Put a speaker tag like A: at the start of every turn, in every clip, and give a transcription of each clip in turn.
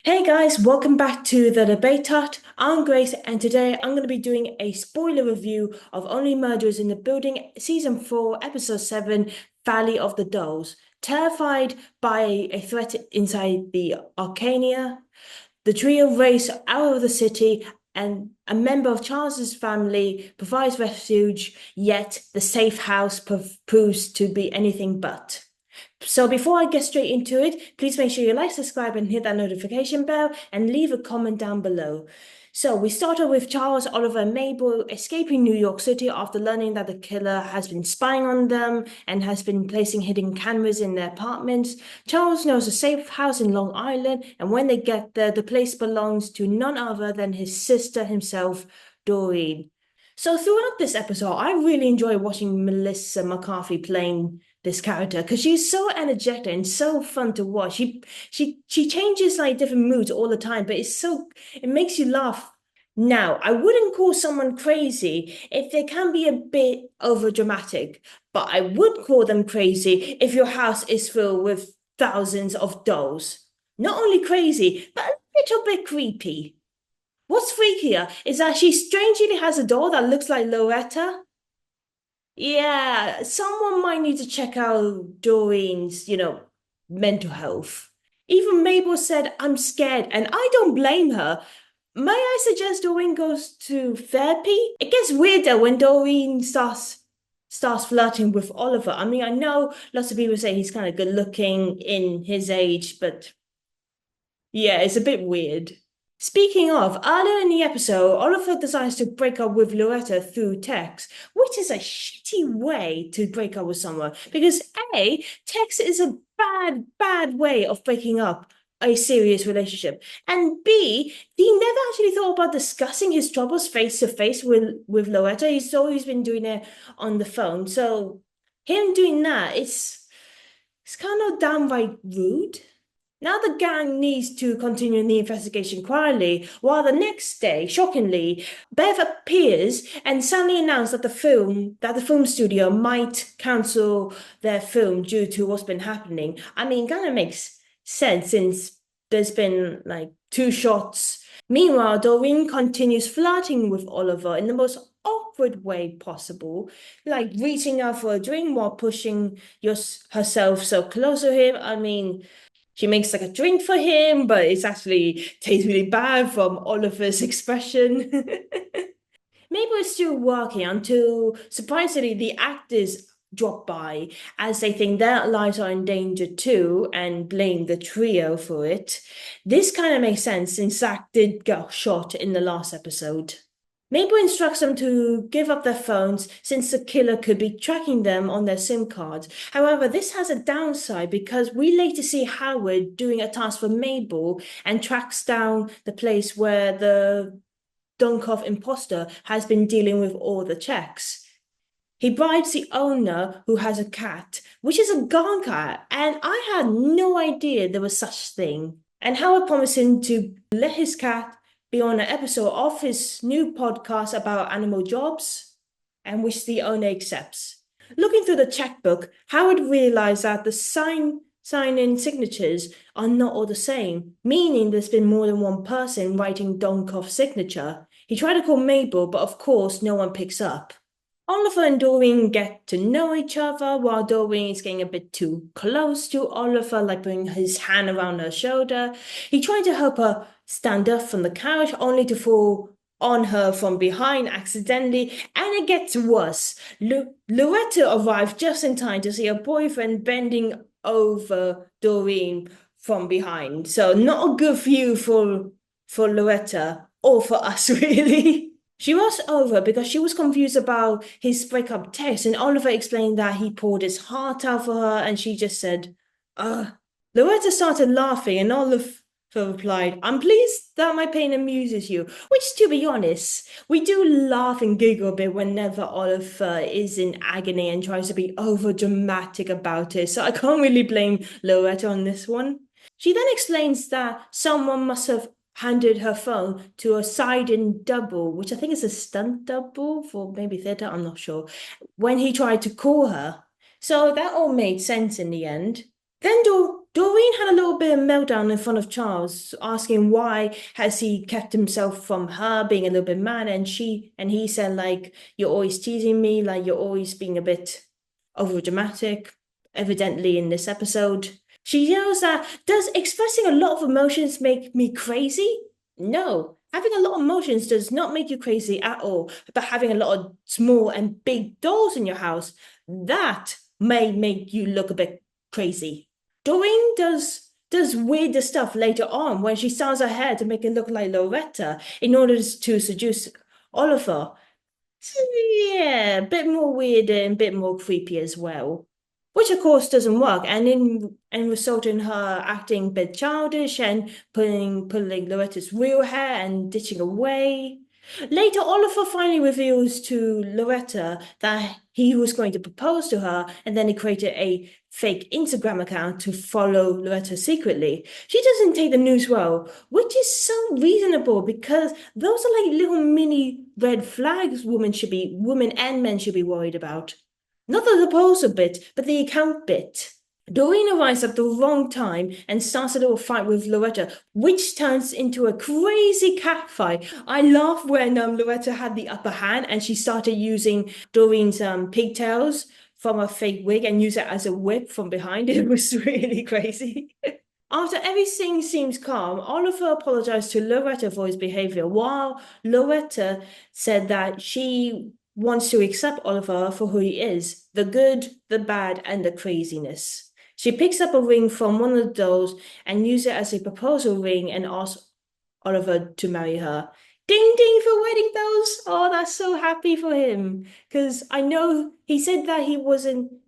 A: Hey guys, welcome back to the Debate Hut. I'm Grace, and today I'm going to be doing a spoiler review of Only Murders in the Building, Season 4, Episode 7, Valley of the Dolls. Terrified by a threat inside the Arcania, the trio race out of the city, and a member of Charles's family provides refuge, yet the safe house proves to be anything but. So before I get straight into it, please make sure you like, subscribe, and hit that notification bell, and leave a comment down below. So we started with Charles, Oliver, and Mabel escaping New York City after learning that the killer has been spying on them and has been placing hidden cameras in their apartments. Charles knows a safe house in Long Island, and when they get there, the place belongs to none other than his sister himself, Doreen. So throughout this episode, I really enjoy watching Melissa McCarthy playing this character because she's so energetic and so fun to watch. She changes like different moods all the time, but it makes you laugh. Now, I wouldn't call someone crazy if they can be a bit over dramatic, but I would call them crazy if your house is filled with thousands of dolls. Not only crazy, but a little bit creepy. What's freakier is that she strangely has a doll that looks like Loretta. Yeah, someone might need to check out Doreen's, mental health. Even Mabel said, I'm scared, and I don't blame her. May I suggest Doreen goes to therapy? It gets weirder when Doreen starts flirting with Oliver. I mean, I know lots of people say he's kind of good looking in his age, but yeah, it's a bit weird. Speaking of, earlier in the episode, Oliver decides to break up with Loretta through text, which is a shitty way to break up with someone. Because A, text is a bad, bad way of breaking up a serious relationship. And B, he never actually thought about discussing his troubles face to face with Loretta. He's always been doing it on the phone. So him doing that, it's kind of downright rude. Now the gang needs to continue the investigation quietly, while the next day, shockingly, Bev appears and suddenly announced that the film studio might cancel their film due to what's been happening. I mean, kind of makes sense since there's been like two shots. Meanwhile, Doreen continues flirting with Oliver in the most awkward way possible, like reaching out for a drink while pushing herself so close to him. I mean, she makes like a drink for him, but it's actually tastes really bad from Oliver's expression. Maybe it's still working until surprisingly the actors drop by as they think their lives are in danger too and blame the trio for it. This kind of makes sense since Zach did get shot in the last episode. Mabel instructs them to give up their phones since the killer could be tracking them on their SIM cards. However, this has a downside because we later see Howard doing a task for Mabel and tracks down the place where the Dunkov imposter has been dealing with all the checks. He bribes the owner who has a cat, which is a garn cat, and I had no idea there was such thing. And Howard promised him to let his cat be on an episode of his new podcast about animal jobs, and which the owner accepts. Looking through the checkbook, Howard realized that the sign-in signatures are not all the same, meaning there's been more than one person writing Donkov's signature. He tried to call Mabel, but of course no one picks up. Oliver and Doreen get to know each other while Doreen is getting a bit too close to Oliver, like putting his hand around her shoulder. He tried to help her stand up from the couch only to fall on her from behind accidentally, and it gets worse. Loretta arrived just in time to see her boyfriend bending over Doreen from behind. So not a good view for Loretta or for us, really. She was over because she was confused about his breakup text, and Oliver explained that he poured his heart out for her, and she just said, Ugh. Loretta started laughing, and Oliver replied, I'm pleased that my pain amuses you, which, to be honest, we do laugh and giggle a bit whenever Oliver is in agony and tries to be over dramatic about it, so I can't really blame Loretta on this one. She then explains that someone must have handed her phone to a side-in double, which I think is a stunt double for maybe theatre, I'm not sure, when he tried to call her. So that all made sense in the end. Then Doreen had a little bit of meltdown in front of Charles, asking why has he kept himself from her, being a little bit mad, and he said like, "You're always teasing me, like you're always being a bit over dramatic." Evidently, in this episode, she yells that, "Does expressing a lot of emotions make me crazy?" No, having a lot of emotions does not make you crazy at all. But having a lot of small and big dolls in your house, that may make you look a bit crazy. Doreen does weirder stuff later on when she styles her hair to make it look like Loretta in order to seduce Oliver. So, yeah, a bit more weird and a bit more creepy as well. Which of course doesn't work, and result in her acting a bit childish and pulling Loretta's real hair and ditching away. Later, Oliver finally reveals to Loretta that he was going to propose to her, and then he created a fake Instagram account to follow Loretta secretly. She doesn't take the news well, which is so reasonable because those are like little mini red flags women and men should be worried about. Not the proposal bit, but the account bit. Doreen arrives at the wrong time and starts a little fight with Loretta, which turns into a crazy catfight. I laughed when Loretta had the upper hand and she started using Doreen's pigtails from a fake wig and use it as a whip from behind. It was really crazy. After everything seems calm, Oliver apologized to Loretta for his behavior, while Loretta said that she wants to accept Oliver for who he is, the good, the bad, and the craziness. She picks up a ring from one of the dolls and uses it as a proposal ring and asks Oliver to marry her. Ding ding for wedding bells! Oh, that's so happy for him. Because I know he said that he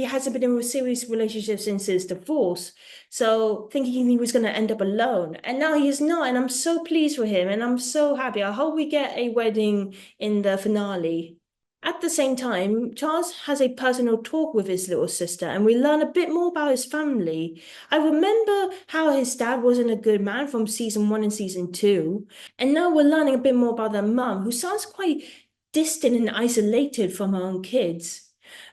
A: hasn't been in a serious relationship since his divorce. So thinking he was going to end up alone. And now he is not. And I'm so pleased for him. And I'm so happy. I hope we get a wedding in the finale. At the same time, Charles has a personal talk with his little sister, and we learn a bit more about his family. I remember how his dad wasn't a good man from season 1 and season 2, and now we're learning a bit more about their mum, who sounds quite distant and isolated from her own kids.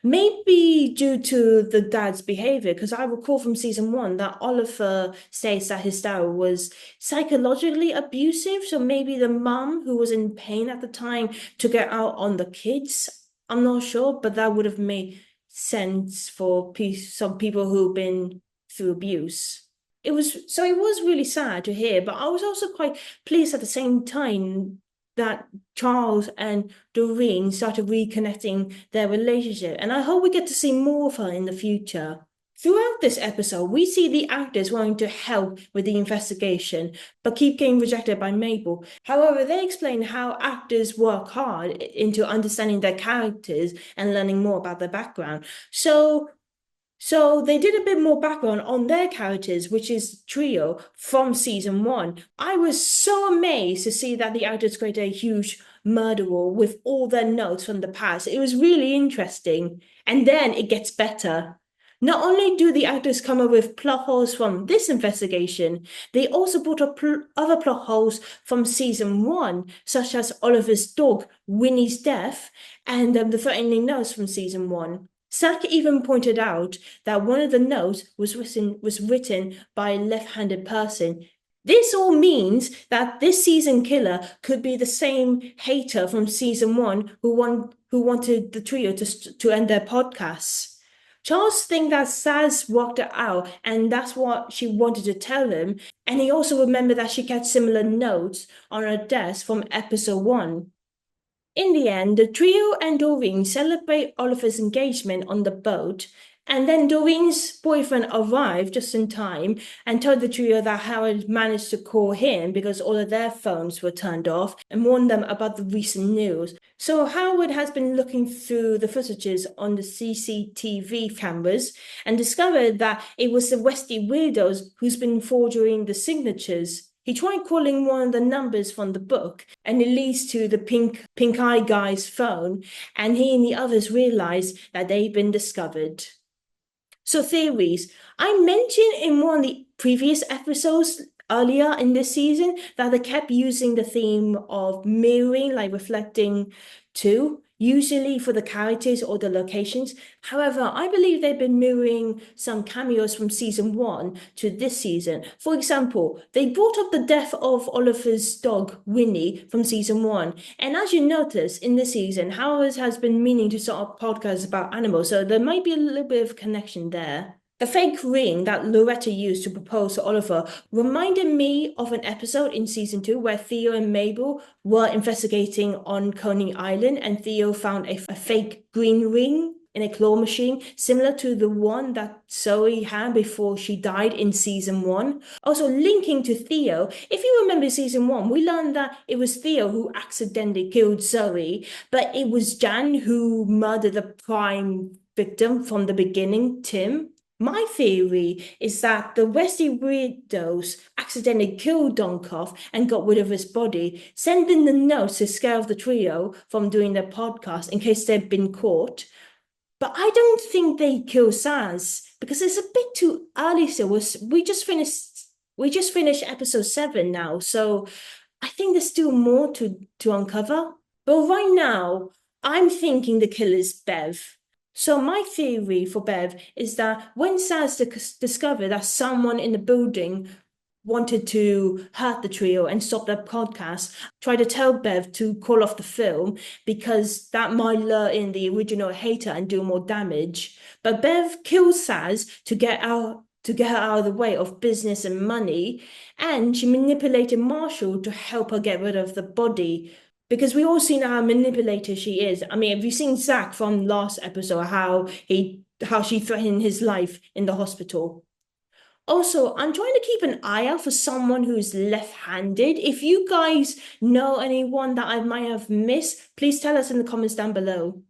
A: Maybe due to the dad's behavior, because I recall from season 1 that Oliver says that his dad was psychologically abusive, so maybe the mum, who was in pain at the time, took it out on the kids. I'm not sure, but that would have made sense for some people who've been through abuse. It was really sad to hear, but I was also quite pleased at the same time that Charles and Doreen started reconnecting their relationship, and I hope we get to see more of her in the future. Throughout this episode, we see the actors wanting to help with the investigation, but keep getting rejected by Mabel. However, they explain how actors work hard into understanding their characters and learning more about their background. So they did a bit more background on their characters, which is trio from season 1. I was so amazed to see that the actors created a huge murder role with all their notes from the past. It was really interesting. And then it gets better. Not only do the actors come up with plot holes from this investigation, they also brought up other plot holes from season 1, such as Oliver's dog, Winnie's death, and the threatening notes from season 1. Zack even pointed out that one of the notes was written by a left-handed person. This all means that this season killer could be the same hater from season 1 who wanted the trio to end their podcasts. Charles thinks that SAZZ worked it out, and that's what she wanted to tell him. And he also remembered that she kept similar notes on her desk from episode 1. In the end, the trio and Doreen celebrate Oliver's engagement on the boat, and then Doreen's boyfriend arrived just in time and told the trio that Howard managed to call him because all of their phones were turned off and warned them about the recent news. So Howard has been looking through the footages on the CCTV cameras and discovered that it was the Westie weirdos who's been forging the signatures. He tried calling one of the numbers from the book, and it leads to the pink eye guy's phone, and he and the others realize that they've been discovered. So theories. I mentioned in one of the previous episodes earlier in this season that they kept using the theme of mirroring, like reflecting too. usually for the characters or the locations. However, I believe they've been mirroring some cameos from season 1 to this season. For example, they brought up the death of Oliver's dog, Winnie, from season 1. And as you notice in this season, Howard has been meaning to start a podcast about animals, so there might be a little bit of connection there. The fake ring that Loretta used to propose to Oliver reminded me of an episode in season 2 where Theo and Mabel were investigating on Coney Island, and Theo found a fake green ring in a claw machine, similar to the one that Zoe had before she died in season 1. Also, linking to Theo, if you remember season 1, we learned that it was Theo who accidentally killed Zoe, but it was Jan who murdered the prime victim from the beginning, Tim. My theory is that the Westie weirdos accidentally killed Donkoff and got rid of his body, sending the notes to scare off the trio from doing their podcast in case they'd been caught. But I don't think they kill SAZZ because it's a bit too early still. We just finished episode 7 now, so I think there's still more to uncover. But right now, I'm thinking the killer's Bev. So my theory for Bev is that when SAZZ discovered that someone in the building wanted to hurt the trio and stop their podcast, tried to tell Bev to call off the film because that might lure in the original hater and do more damage. But Bev killed SAZZ to get her out of the way of business and money, and she manipulated Marshall to help her get rid of the body. Because we all seen how manipulative she is. I mean, have you seen Zach from last episode, how she threatened his life in the hospital? Also, I'm trying to keep an eye out for someone who's left-handed. If you guys know anyone that I might have missed, please tell us in the comments down below.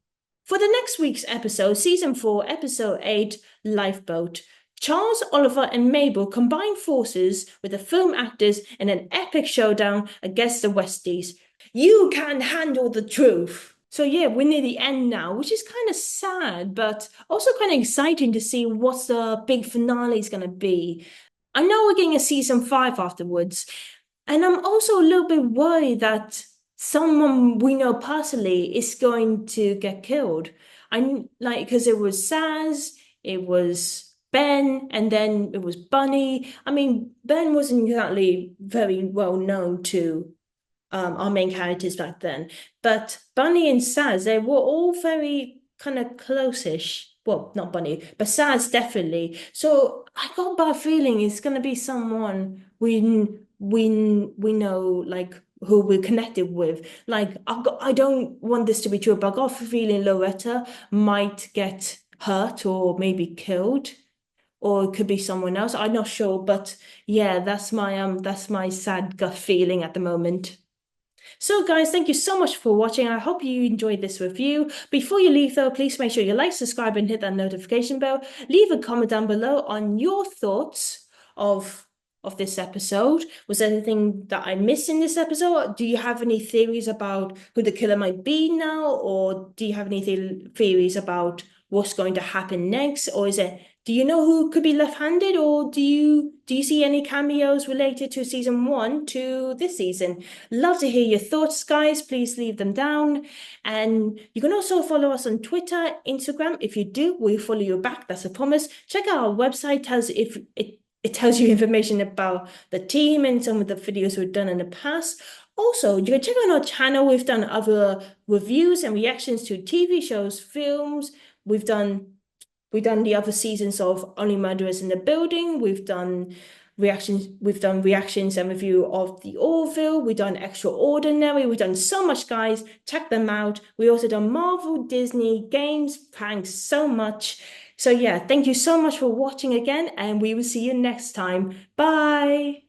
A: For the next week's episode, season 4, episode 8, Lifeboat, Charles, Oliver, and Mabel combine forces with the film actors in an epic showdown against the Westies. You can't handle the truth. So yeah, we're near the end now, which is kind of sad, but also kind of exciting to see what the big finale is going to be. I know we're getting a season 5 afterwards, and I'm also a little bit worried that someone we know personally is going to get killed. I'm like, because it was SAZZ, it was Ben, and then it was Bunny. I mean, Ben wasn't exactly very well known to our main characters back then. But Bunny and SAZZ, they were all very kind of close-ish. Well, not Bunny, but SAZZ definitely. So I got a bad feeling it's gonna be someone we know, like who we're connected with. Like I don't want this to be true, but I got a feeling Loretta might get hurt or maybe killed. Or it could be someone else. I'm not sure, but yeah, that's my sad gut feeling at the moment. So guys, thank you so much for watching. I hope you enjoyed this review. Before you leave though, please make sure you like, subscribe, and hit that notification bell. Leave a comment down below on your thoughts of this episode. Was there anything that I missed in this episode? Do you have any theories about who the killer might be now? Or do you have any theories about what's going to happen next? Or do you know who could be left-handed, or do you see any cameos related to season 1 to this season? Love to hear your thoughts, guys. Please leave them down. And you can also follow us on Twitter, Instagram. If you do, we'll follow you back. That's a promise. Check out our website. It tells you information about the team and some of the videos we've done in the past. Also, you can check out our channel. We've done other reviews and reactions to TV shows, films. We've done the other seasons of Only Murderers in the Building. We've done reactions and review of The Orville. We've done Extraordinary. We've done so much, guys. Check them out. We also done Marvel, Disney, games. Thanks so much. So yeah, thank you so much for watching again, and we will see you next time. Bye.